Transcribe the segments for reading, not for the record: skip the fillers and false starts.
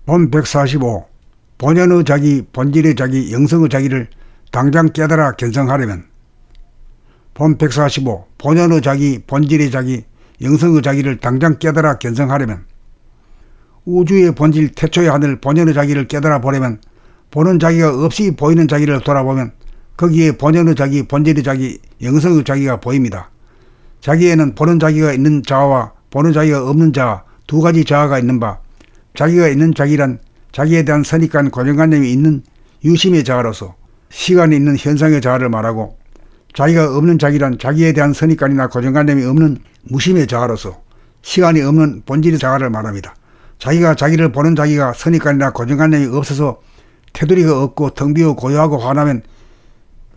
본 145. 본연의 자기, 본질의 자기, 영성의 자기를 당장 깨달아 견성하려면. 본 145. 본연의 자기, 본질의 자기, 영성의 자기를 당장 깨달아 견성하려면. 우주의 본질 태초의 하늘 본연의 자기를 깨달아 보려면 보는 자기가 없이 보이는 자기를 돌아보면 거기에 본연의 자기, 본질의 자기, 영성의 자기가 보입니다. 자기에는 보는 자기가 있는 자아와 보는 자기가 없는 자아, 두 가지 자아가 있는 바, 자기가 있는 자기란 자기에 대한 선입관 고정관념이 있는 유심의 자아로서 시간이 있는 현상의 자아를 말하고, 자기가 없는 자기란 자기에 대한 선입관이나 고정관념이 없는 무심의 자아로서 시간이 없는 본질의 자아를 말합니다. 자기가 자기를 보는 자기가 선입관이나 고정관념이 없어서 테두리가 없고 텅 비어 고요하고 환하면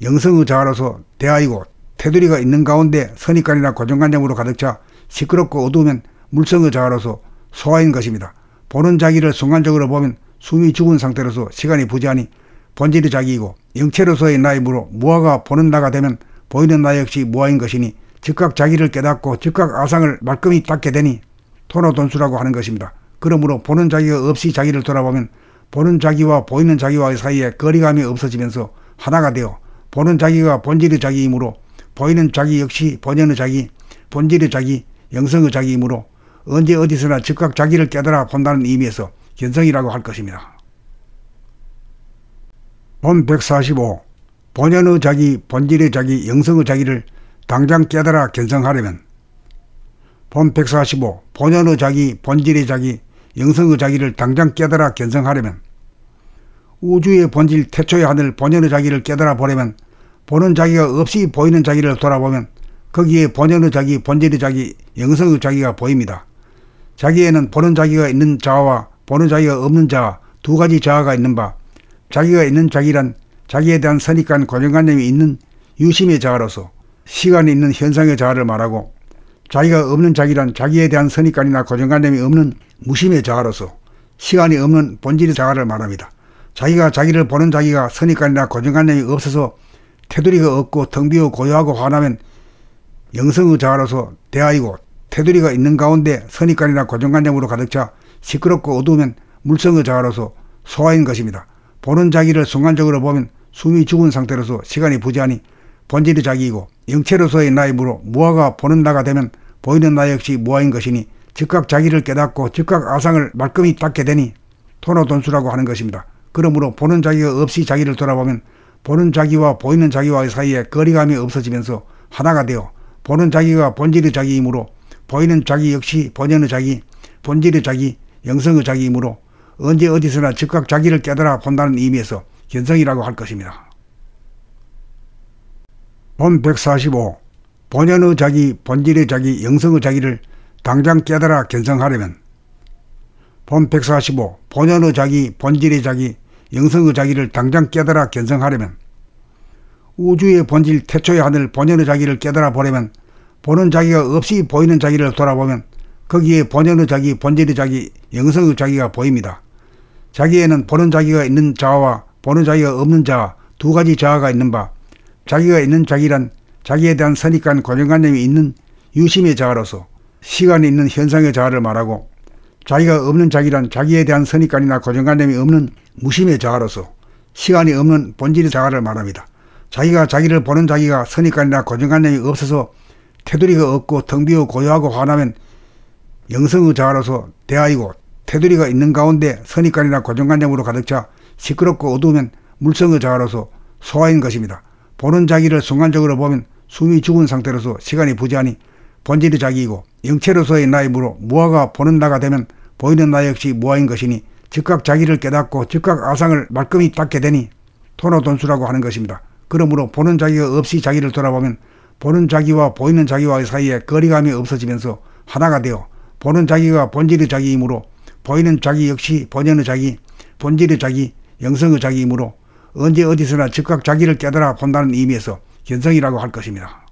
영성의 자아로서 대하이고, 테두리가 있는 가운데 선입관이나 고정관념으로 가득 차 시끄럽고 어두우면 물성의 자아로서 소화인 것입니다. 보는 자기를 순간적으로 보면 숨이 죽은 상태로서 시간이 부재하니 본질의 자기이고, 영체로서의 나이므로 무아가 보는 나가 되면 보이는 나 역시 무아인 것이니 즉각 자기를 깨닫고 즉각 아상을 말끔히 닦게 되니 토노돈수라고 하는 것입니다. 그러므로 보는 자기가 없이 자기를 돌아보면 보는 자기와 보이는 자기와의 사이에 거리감이 없어지면서 하나가 되어 보는 자기가 본질의 자기이므로 보이는 자기 역시 본연의 자기, 본질의 자기, 영성의 자기이므로 언제 어디서나 즉각 자기를 깨달아 본다는 의미에서 견성이라고 할 것입니다. 본 145. 본연의 자기, 본질의 자기, 영성의 자기를 당장 깨달아 견성하려면. 본 145. 본연의 자기, 본질의 자기, 영성의 자기를 당장 깨달아 견성하려면. 우주의 본질 태초의 하늘 본연의 자기를 깨달아 보려면 보는 자기가 없이 보이는 자기를 돌아보면 거기에 본연의 자기, 본질의 자기, 영성의 자기가 보입니다. 자기에는 보는 자기가 있는 자아와 보는 자기가 없는 자아, 두 가지 자아가 있는 바, 자기가 있는 자기란 자기에 대한 선입관 고정관념이 있는 유심의 자아로서 시간이 있는 현상의 자아를 말하고, 자기가 없는 자기란 자기에 대한 선입관이나 고정관념이 없는 무심의 자아로서 시간이 없는 본질의 자아를 말합니다. 자기가 자기를 보는 자기가 선입관이나 고정관념이 없어서 테두리가 없고 텅 비어 고요하고 환하면 영성의 자아로서 대하이고, 테두리가 있는 가운데 선입관이나 고정관념으로 가득 차 시끄럽고 어두우면 물성의 자아로서 소화인 것입니다. 보는 자기를 순간적으로 보면 숨이 죽은 상태로서 시간이 부재하니 본질의 자기이고, 영체로서의 나이므로 무아가 보는 나가 되면 보이는 나 역시 무아인 것이니 즉각 자기를 깨닫고 즉각 아상을 말끔히 닦게 되니 토노돈수라고 하는 것입니다. 그러므로 보는 자기가 없이 자기를 돌아보면 보는 자기와 보이는 자기와의 사이에 거리감이 없어지면서 하나가 되어 보는 자기가 본질의 자기이므로 보이는 자기 역시 본연의 자기, 본질의 자기, 영성의 자기이므로 언제 어디서나 즉각 자기를 깨달아 본다는 의미에서 견성이라고 할 것입니다. 본 145. 본연의 자기, 본질의 자기, 영성의 자기를 당장 깨달아 견성하려면. 본 145. 본연의 자기, 본질의 자기, 영성의 자기를 당장 깨달아 견성하려면. 우주의 본질 태초의 하늘 본연의 자기를 깨달아 보려면 보는 자기가 없이 보이는 자기를 돌아보면 거기에 본연의 자기, 본질의 자기, 영성의 자기가 보입니다. 자기에는 보는 자기가 있는 자아와 보는 자기가 없는 자아, 두 가지 자아가 있는 바, 자기가 있는 자기란 자기에 대한 선입관 고정관념이 있는 유심의 자아로서 시간이 있는 현상의 자아를 말하고, 자기가 없는 자기란 자기에 대한 선입관이나 고정관념이 없는 무심의 자아로서 시간이 없는 본질의 자아를 말합니다. 자기가 자기를 보는 자기가 선입관이나 고정관념이 없어서 테두리가 없고 텅 비어 고요하고 환하면 영성의 자아로서 대하이고, 테두리가 있는 가운데 선입관이나 고정관념으로 가득 차 시끄럽고 어두우면 물성의 자아로서 소화인 것입니다. 보는 자기를 순간적으로 보면 숨이 죽은 상태로서 시간이 부재하니 본질의 자기이고, 영체로서의 나이므로 무아가 보는 나가 되면 보이는 나 역시 무아인 것이니 즉각 자기를 깨닫고 즉각 아상을 말끔히 닦게 되니 토노돈수라고 하는 것입니다. 그러므로 보는 자기가 없이 자기를 돌아보면 보는 자기와 보이는 자기와의 사이에 거리감이 없어지면서 하나가 되어 보는 자기가 본질의 자기이므로 보이는 자기 역시 본연의 자기, 본질의 자기, 영성의 자기이므로 언제 어디서나 즉각 자기를 깨달아 본다는 의미에서 견성이라고 할 것입니다.